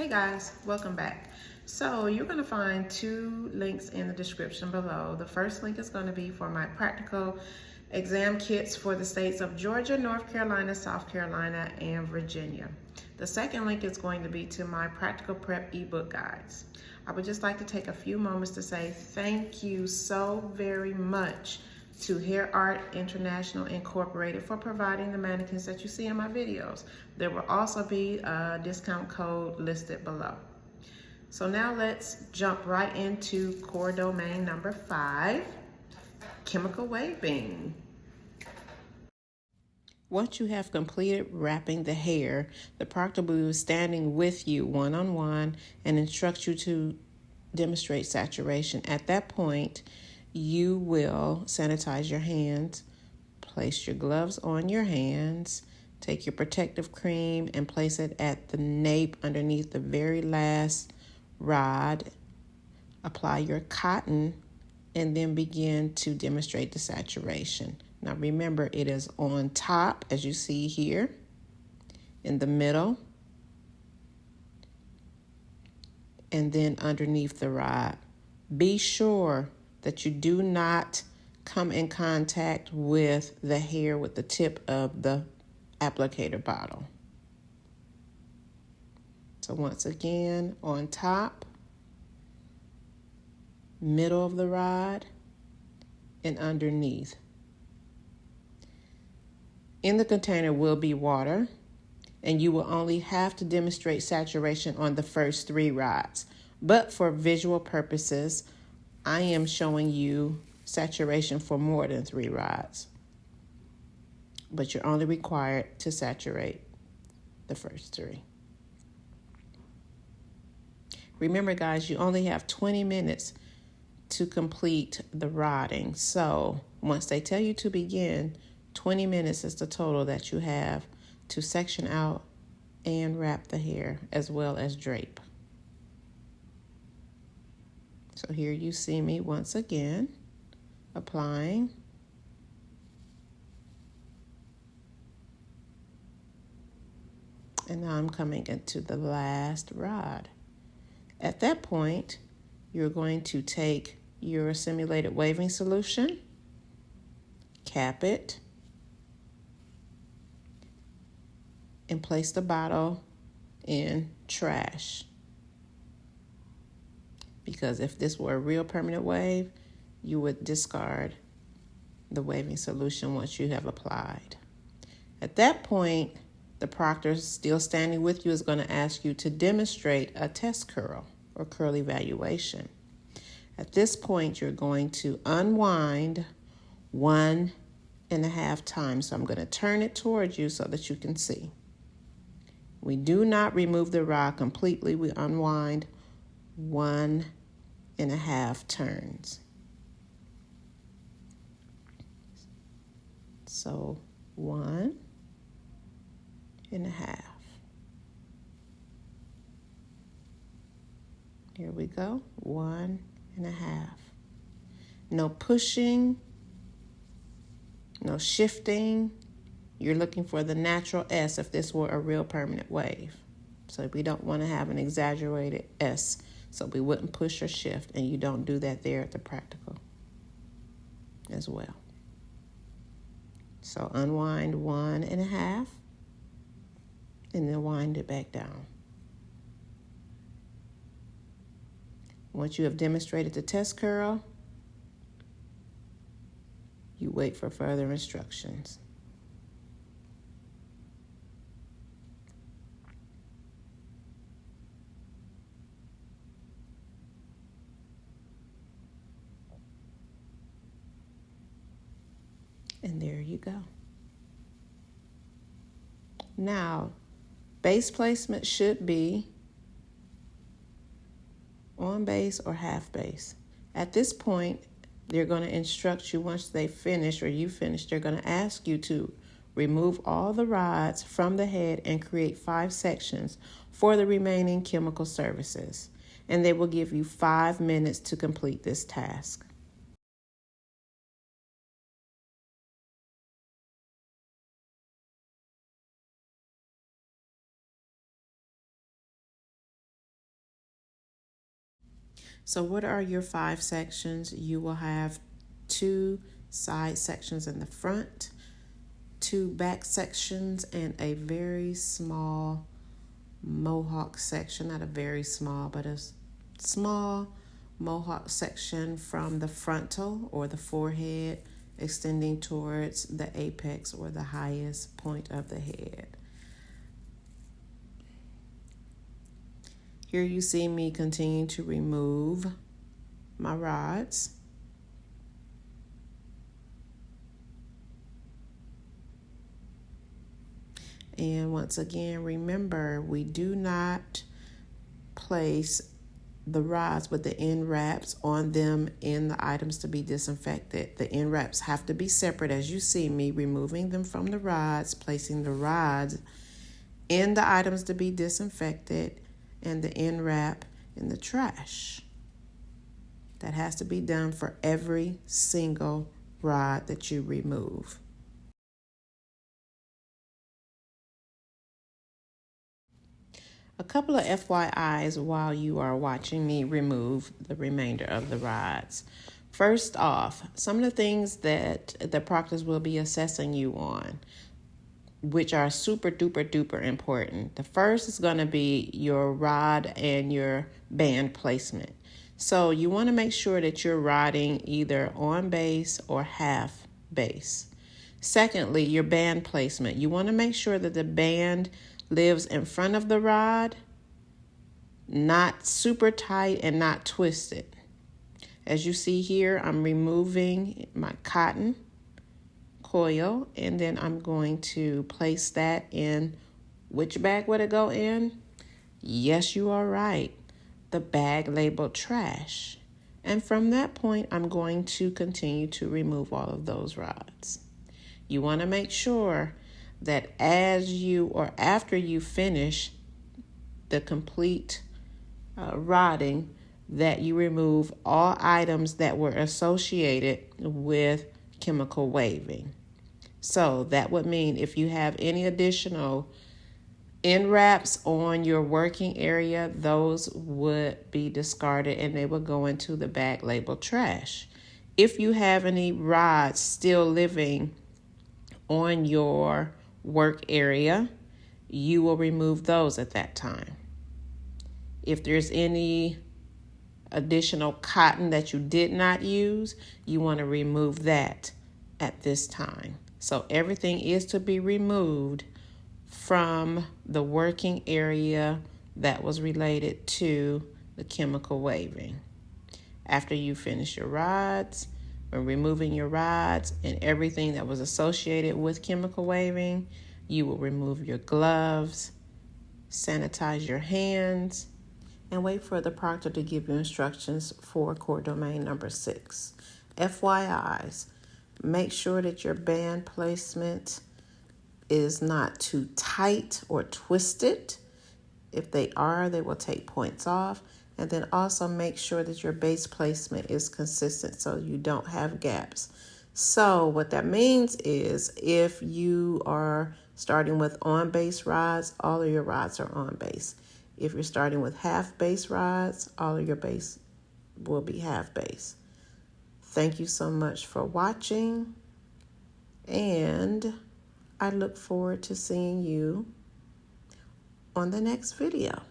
Hey guys, welcome back. So you're going to find two links in the description below. The first link is going to be for my practical exam kits for the states of Georgia, North Carolina, South Carolina, and Virginia. The second link is going to be to my practical prep ebook guides. I would just like to take a few moments to say thank you so very much to Hair Art International Incorporated for providing the mannequins that you see in my videos. There will also be a discount code listed below. So now let's jump right into core domain number 5, chemical waving. Once you have completed wrapping the hair, the proctor will be standing with you one-on-one and instruct you to demonstrate saturation. At that point, you will sanitize your hands, place your gloves on your hands, take your protective cream and place it at the nape underneath the very last rod. Apply your cotton and then begin to demonstrate the saturation. Now remember, it is on top, as you see here, in the middle, and then underneath the rod. Be sure that you do not come in contact with the hair with the tip of the applicator bottle. So once again, on top, middle of the rod, and underneath. In the container will be water, and you will only have to demonstrate saturation on the first 3 rods. But for visual purposes, I am showing you saturation for more than 3 rods. But you're only required to saturate the first 3. Remember guys, you only have 20 minutes to complete the rodding. So once they tell you to begin, 20 minutes is the total that you have to section out and wrap the hair as well as drape. So here you see me once again applying. And now I'm coming into the last rod. At that point, you're going to take your simulated waving solution, cap it, and place the bottle in trash. Because if this were a real permanent wave, you would discard the waving solution once you have applied. At that point, the proctor still standing with you is going to ask you to demonstrate a test curl or curl evaluation. At this point, you're going to unwind 1.5 times. So I'm going to turn it towards you so that you can see. We do not remove the rod completely. We unwind 1.5 turns. So 1.5. Here we go, 1.5. No pushing, no shifting. You're looking for the natural S if this were a real permanent wave. So we don't want to have an exaggerated S. So we wouldn't push or shift, and you don't do that there at the practical as well. So unwind 1.5 and then wind it back down. Once you have demonstrated the test curl, you wait for further instructions. And there you go. Now, base placement should be on base or half base. At this point, they're going to instruct you once they finish or you finish, they're going to ask you to remove all the rods from the head and create 5 sections for the remaining chemical services. And they will give you 5 minutes to complete this task. So what are your 5 sections? You will have 2 side sections in the front, 2 back sections, and a very small mohawk section. Not a very small, but a small mohawk section from the frontal or the forehead extending towards the apex or the highest point of the head. Here you see me continue to remove my rods. And once again, remember, we do not place the rods with the end wraps on them in the items to be disinfected. The end wraps have to be separate, as you see me removing them from the rods, placing the rods in the items to be disinfected, and the end wrap in the trash. That has to be done for every single rod that you remove. A couple of FYIs while you are watching me remove the remainder of the rods. First off, some of the things that the proctors will be assessing you on, which are super duper duper important. The first is going to be your rod and your band placement. So you want to make sure that you're rodding either on base or half base. Secondly, your band placement. You want to make sure that the band lives in front of the rod, not super tight and not twisted. As you see here, I'm removing my cotton coil, and then I'm going to place that in. Which bag would it go in? Yes, you are right. The bag labeled trash. And from that point, I'm going to continue to remove all of those rods. You want to make sure that as you or after you finish the complete rodding, that you remove all items that were associated with chemical waving. So that would mean if you have any additional end wraps on your working area, those would be discarded and they would go into the bag labeled trash. If you have any rods still living on your work area, you will remove those at that time. If there's any additional cotton that you did not use, you want to remove that at this time. So everything is to be removed from the working area that was related to the chemical waving. After you finish your rods, when removing your rods and everything that was associated with chemical waving, you will remove your gloves, sanitize your hands, and wait for the proctor to give you instructions for core domain number 6. FYIs, make sure that your band placement is not too tight or twisted. If they are, they will take points off. And then also make sure that your base placement is consistent so you don't have gaps. So what that means is if you are starting with on base rods, all of your rods are on base. If you're starting with half base rods, all of your base will be half base. Thank you so much for watching, and I look forward to seeing you on the next video.